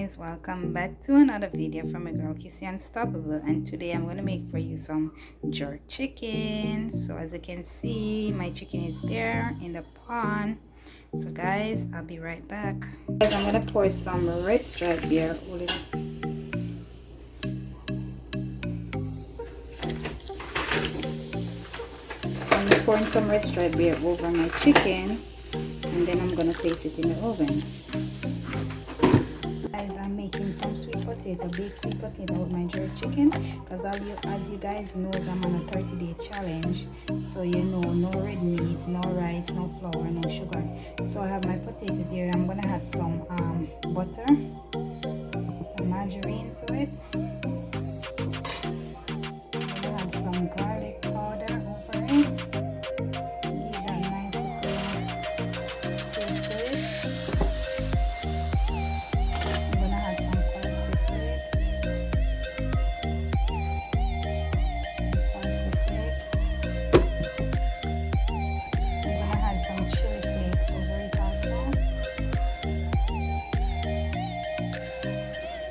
guys, welcome back to another video from my girl Kissy Unstoppable, and today I'm going to make for you some jerk chicken. So as you can see, my chicken is there in the pan. So guys, I'll be right back. Guys, I'm going to pour some red stripe beer. So I'm pouring some red stripe beer over my chicken, and then I'm going to place it in the oven. Guys, I'm making some sweet potato, baked sweet potato with my jerk chicken, because as you guys know, I'm on a 30-day challenge. So you know, no red meat, no rice, no flour, no sugar. So I have my potato there. I'm gonna add some butter, some margarine to it. I'm gonna add some garlic powder over it. Give that nice little taste to it.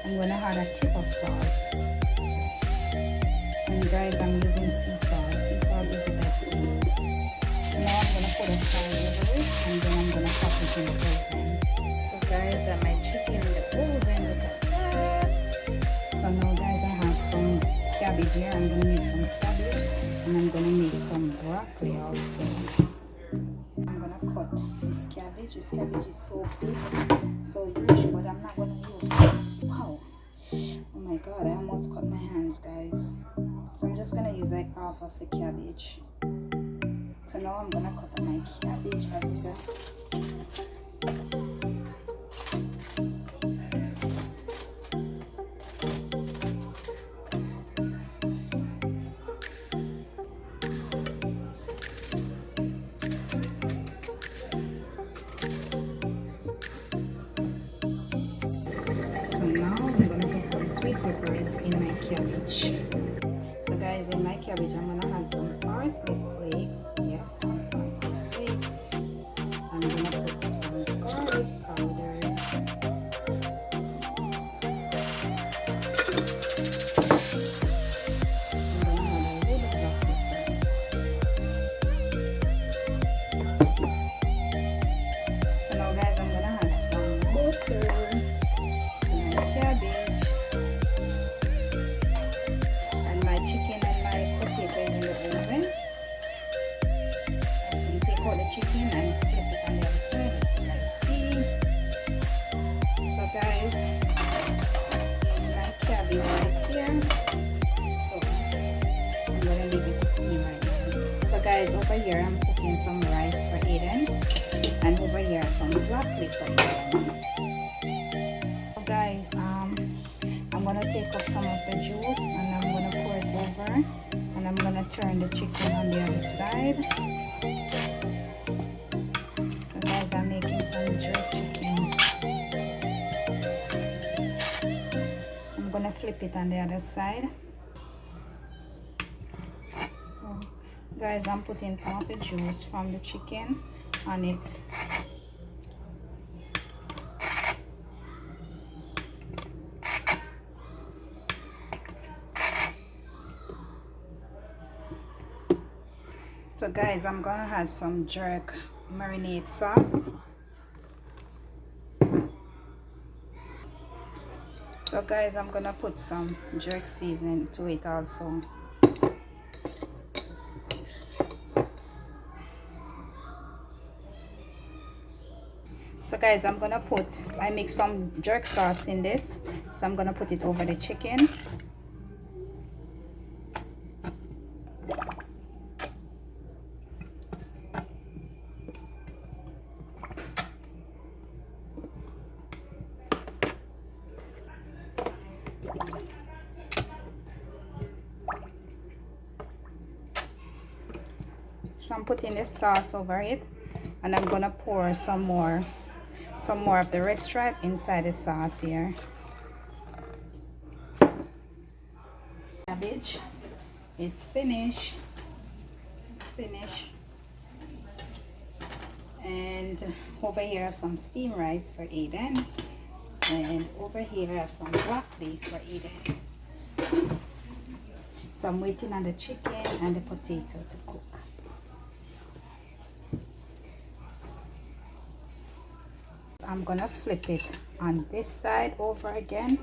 I'm gonna add a tip of salt, and guys, I'm using sea salt. Sea salt is the best to use. Now I'm gonna put a side over it, and then I'm gonna pop it in the oven. So guys, I my chicken in the oven. Look at that. So now guys, I have some cabbage here. I'm gonna make some cabbage, and I'm gonna make some broccoli also. I'm gonna cut this cabbage. This cabbage is so big, so huge, but I'm not gonna use it. Wow. Oh my god, I almost cut my hands, guys. So I'm just gonna use like half of the cabbage. So now I'm gonna cut my cabbage. Sweet peppers in my cabbage. So guys, in my cabbage I'm gonna add some parsley flakes. Yes, some parsley flakes. I'm gonna put some garlic powder. I'm gonna add a little black pepper. So now guys, I'm gonna add some butter to my cabbage. Chicken and flip it on the other side, as you can see. So guys, here's my cabbage right here. So I'm gonna leave it to steam right now. So guys, over here I'm cooking some rice for Aiden, and over here some broccoli for Aiden. So guys, I'm gonna take up some of the juice and I'm gonna pour it over, and I'm gonna turn the chicken on the other side. Guys, I'm making some jerk chicken. I'm gonna flip it on the other side. So guys, I'm putting some of the juice from the chicken on it. So guys, I'm gonna add some jerk marinade sauce. So guys, I'm gonna put some jerk seasoning to it also. So guys, I mix some jerk sauce in this, so I'm gonna put it over the chicken. So I'm putting this sauce over it, and I'm gonna pour some more of the red stripe inside the sauce here. Cabbage, it's finished. And over here I have some steamed rice for Aiden. And over here I have some broccoli for eating. So I'm waiting on the chicken and the potato to cook. I'm gonna flip it on this side over again,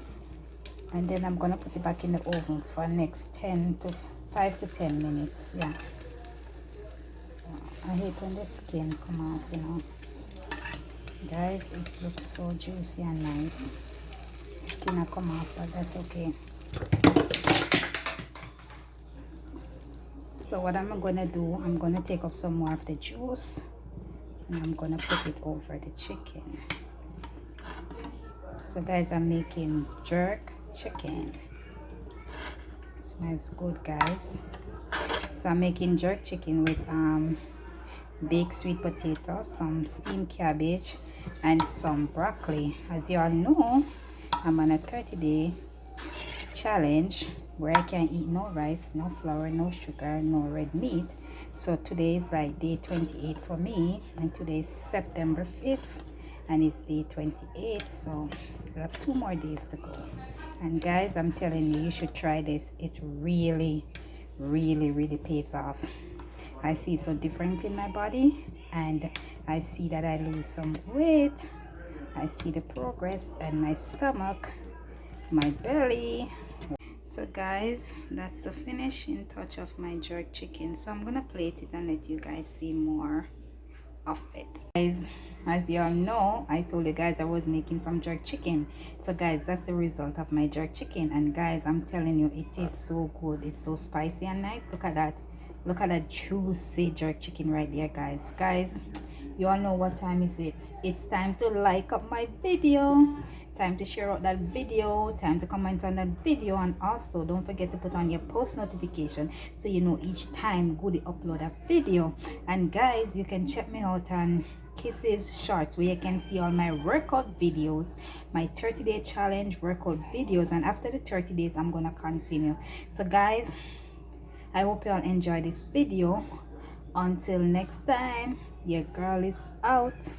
and then I'm gonna put it back in the oven for next 5 to 10 minutes. Yeah, I hate when the skin come off, you know. Guys, it looks so juicy and nice. Skin will come off, but that's okay. So what I'm gonna do, I'm gonna take up some more of the juice and I'm gonna put it over the chicken. So guys, I'm making jerk chicken. Smells good, guys. So I'm making jerk chicken with baked sweet potato, some steamed cabbage, and some broccoli. As you all know, I'm on a 30-day challenge where I can't eat no rice, no flour, no sugar, no red meat. So today is like day 28 for me, and today is September 5th and it's day 28, so I have 2 more days to go. And guys, I'm telling you, you should try this. It really pays off. I feel so different in my body, and I see that I lose some weight. I see the progress, and my stomach, my belly. So guys, that's the finishing touch of my jerk chicken. So I'm gonna plate it and let you guys see more of it. Guys, as you all know, I told you guys I was making some jerk chicken. So guys, that's the result of my jerk chicken. And guys, I'm telling you, it tastes so good. It's so spicy and nice. Look at that. Look at that juicy jerk chicken right there, guys. Guys, you all know what time is it. It's time to like up my video, time to share out that video, time to comment on that video, and also don't forget to put on your post notification so you know each time Goody upload a video. And guys, you can check me out on Kisses Shorts, where you can see all my workout videos, my 30-day challenge workout videos, and after the 30 days I'm gonna continue. So guys, I hope you all enjoy this video. Until next time, your girl is out.